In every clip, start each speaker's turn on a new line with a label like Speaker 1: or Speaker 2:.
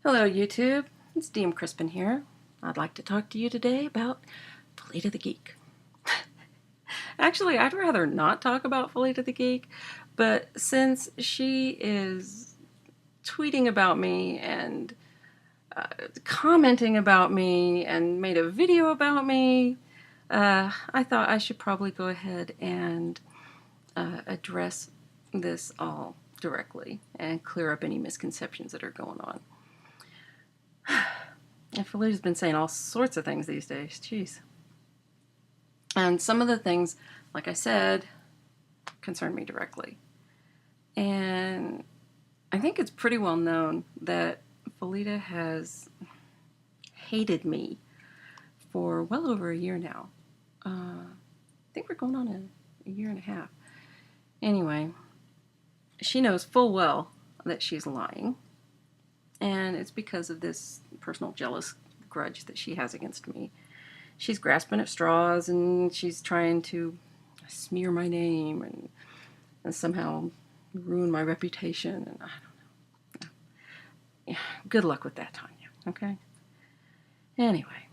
Speaker 1: Hello YouTube, it's DM Crispin here. I'd like to talk to you today about Felita the Geek. Actually, I'd rather not talk about Felita the Geek, but since she is tweeting about me and commenting about me and made a video about me, I thought I should probably go ahead and address this all directly and clear up any misconceptions that are going on. And Felita's been saying all sorts of things these days. Jeez. And some of the things, like I said, concern me directly. And I think it's pretty well known that Felita has hated me for well over a year now. I think we're going on a year and a half. Anyway, she knows full well that she's lying. And it's because of this personal jealous grudge that she has against me. She's grasping at straws and she's trying to smear my name and somehow ruin my reputation. And I don't know. Yeah, good luck with that, Tanya. Okay? Anyway,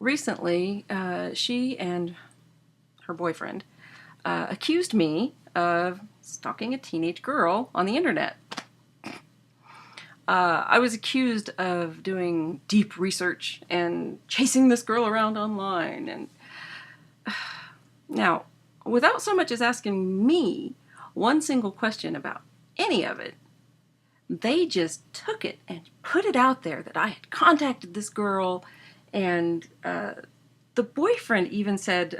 Speaker 1: recently she and her boyfriend accused me of stalking a teenage girl on the internet. I was accused of doing deep research and chasing this girl around online. And now, without so much as asking me one single question about any of it, they just took it and put it out there that I had contacted this girl. And the boyfriend even said,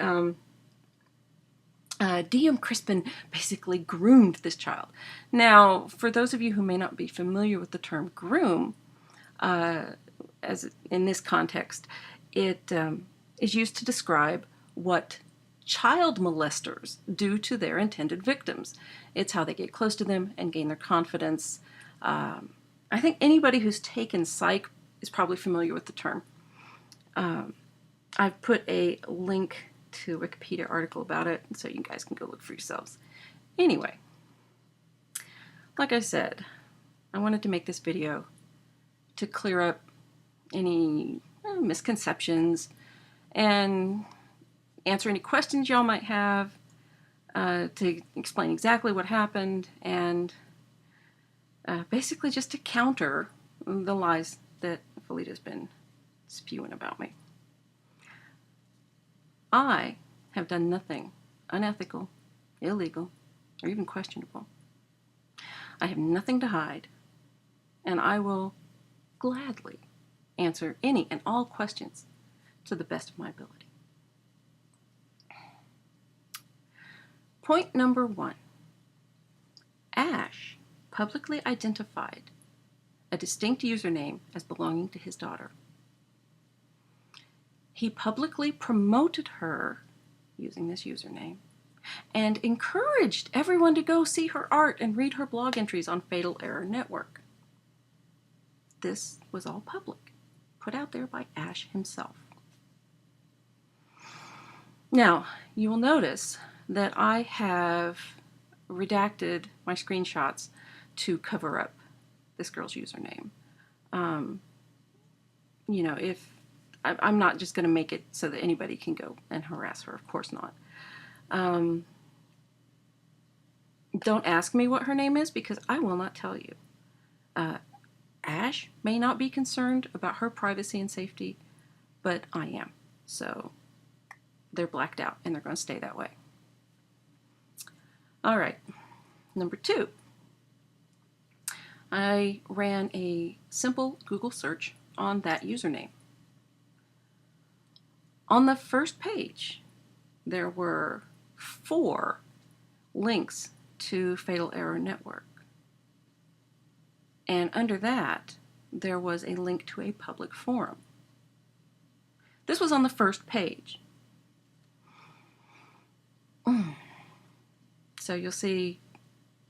Speaker 1: DM Crispin basically groomed this child. Now, for those of you who may not be familiar with the term groom, as in this context, it is used to describe what child molesters do to their intended victims. It's how they get close to them and gain their confidence. I think anybody who's taken psych is probably familiar with the term. I've put a link to a Wikipedia article about it, so you guys can go look for yourselves. Anyway, like I said, I wanted to make this video to clear up any misconceptions and answer any questions y'all might have, to explain exactly what happened, and basically just to counter the lies that Felita's been spewing about me. I have done nothing unethical, illegal, or even questionable. I have nothing to hide, and I will gladly answer any and all questions to the best of my ability. Point number 1. Ash publicly identified a distinct username as belonging to his daughter. He publicly promoted her using this username and encouraged everyone to go see her art and read her blog entries on Fatal Error Network. This was all public, put out there by Ash himself. Now, you will notice that I have redacted my screenshots to cover up this girl's username. You know, if I'm not just going to make it so that anybody can go and harass her. Of course not. Don't ask me what her name is because I will not tell you. Ash may not be concerned about her privacy and safety, but I am. So they're blacked out and they're going to stay that way. All right. Number 2. I ran a simple Google search on that username. On the first page, there were 4 links to Fatal Error Network. And under that, there was a link to a public forum. This was on the first page. So you'll see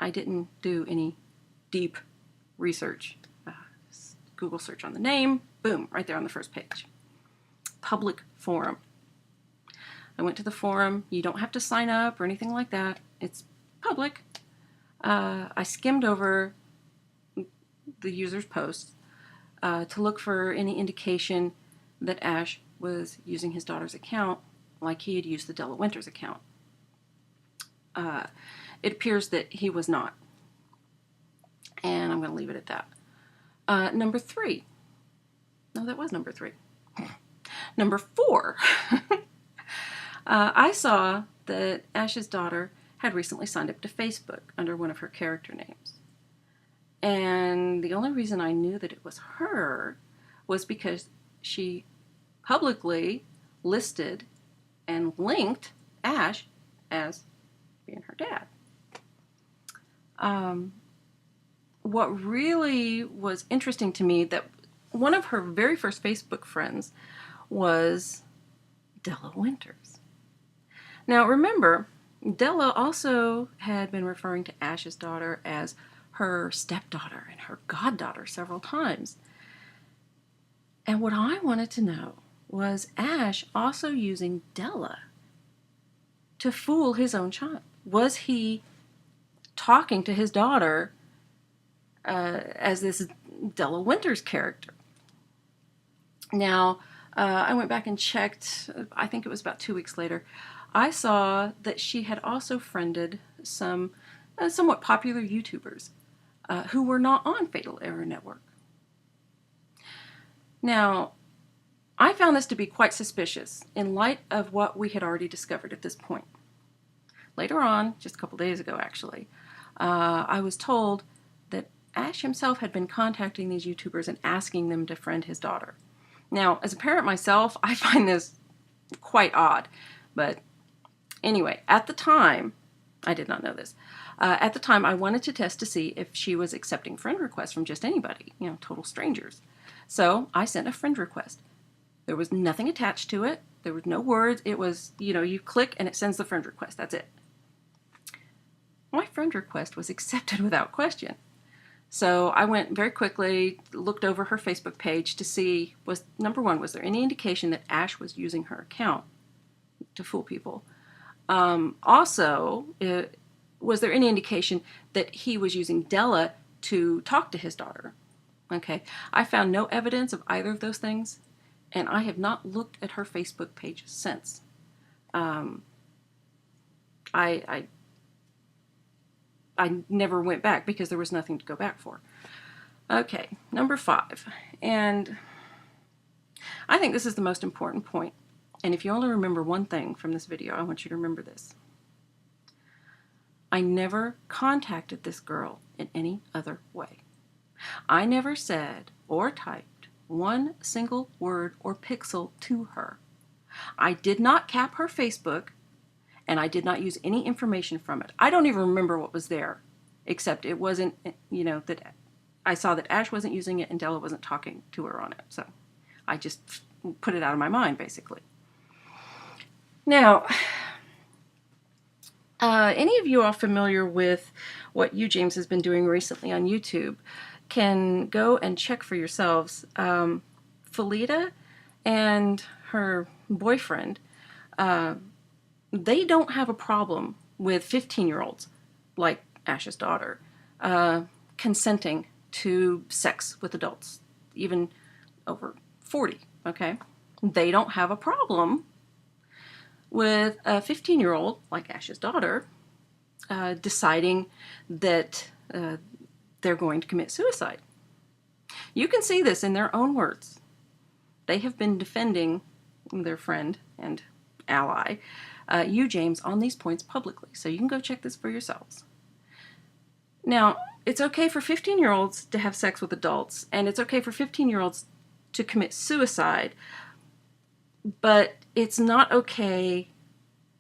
Speaker 1: I didn't do any deep research. Google search on the name, boom, right there on the first page. Public forum. I went to the forum. You don't have to sign up or anything like that. It's public. I skimmed over the user's posts. to look for any indication that Ash was using his daughter's account like he had used the Della Winters account. It appears that he was not. And I'm going to leave it at that. Number 3. No, that was number 3. Number 4. I saw that Ash's daughter had recently signed up to Facebook under one of her character names. And the only reason I knew that it was her was because she publicly listed and linked Ash as being her dad. What really was interesting to me, that one of her very first Facebook friends was Della Winters. Now remember, Della also had been referring to Ash's daughter as her stepdaughter and her goddaughter several times. And what I wanted to know was Ash also using Della to fool his own child? Was he talking to his daughter as this Della Winters character? Now, I went back and checked, I think it was about 2 weeks later. I saw that she had also friended some somewhat popular YouTubers who were not on Fatal Error Network. Now, I found this to be quite suspicious in light of what we had already discovered at this point. Later on, just a couple days ago actually, I was told that Ash himself had been contacting these YouTubers and asking them to friend his daughter. Now, as a parent myself, I find this quite odd, but anyway, at the time, I did not know this. At the time, I wanted to test to see if she was accepting friend requests from just anybody, total strangers. So I sent a friend request. There was nothing attached to it. There was no words. It was, you click and it sends the friend request. That's it. My friend request was accepted without question. So I went very quickly, looked over her Facebook page to see, number one, was there any indication that Ash was using her account to fool people? Also, was there any indication that he was using Della to talk to his daughter? Okay, I found no evidence of either of those things, and I have not looked at her Facebook page since. I never went back because there was nothing to go back for. Okay, number 5, and I think this is the most important point. And if you only remember one thing from this video, I want you to remember this. I never contacted this girl in any other way. I never said or typed one single word or pixel to her. I did not cap her Facebook, and I did not use any information from it. I don't even remember what was there, except it wasn't, that I saw that Ash wasn't using it and Della wasn't talking to her on it. So I just put it out of my mind, basically. Now, any of you all familiar with what James has been doing recently on YouTube can go and check for yourselves. Felita and her boyfriend, they don't have a problem with 15-year-olds, like Ash's daughter, consenting to sex with adults, even over 40, okay? They don't have a problem with a 15-year-old, like Ash's daughter, deciding that they're going to commit suicide. You can see this in their own words. They have been defending their friend and ally, James, on these points publicly, so you can go check this for yourselves. Now, it's okay for 15-year-olds to have sex with adults, and it's okay for 15-year-olds to commit suicide, but it's not okay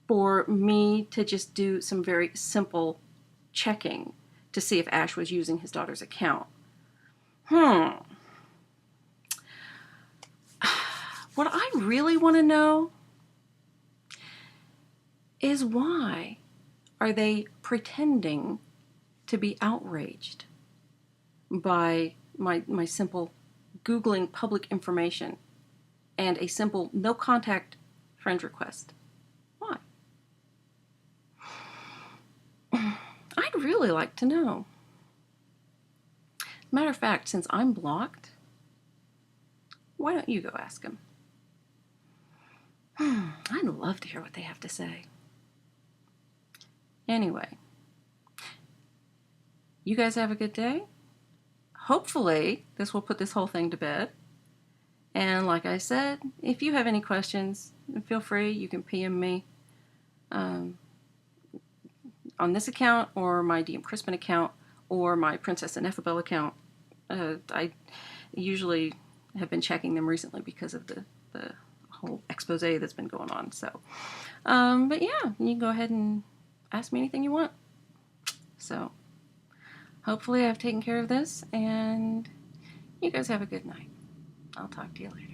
Speaker 1: for me to just do some very simple checking to see if Ash was using his daughter's account. What I really want to know is, why are they pretending to be outraged by my simple Googling public information and a simple no contact friend request? Why? I'd really like to know. Matter of fact, since I'm blocked, Why don't you go ask them? I'd love to hear what they have to say. Anyway, you guys have a good day. Hopefully, this will put this whole thing to bed. And like I said, if you have any questions, feel free. You can PM me on this account or my DM Crispin account or my Princess Ineffable account. I usually have been checking them recently because of the whole expose that's been going on. So, but yeah, you can go ahead and ask me anything you want. So, hopefully I've taken care of this, and you guys have a good night. I'll talk to you later.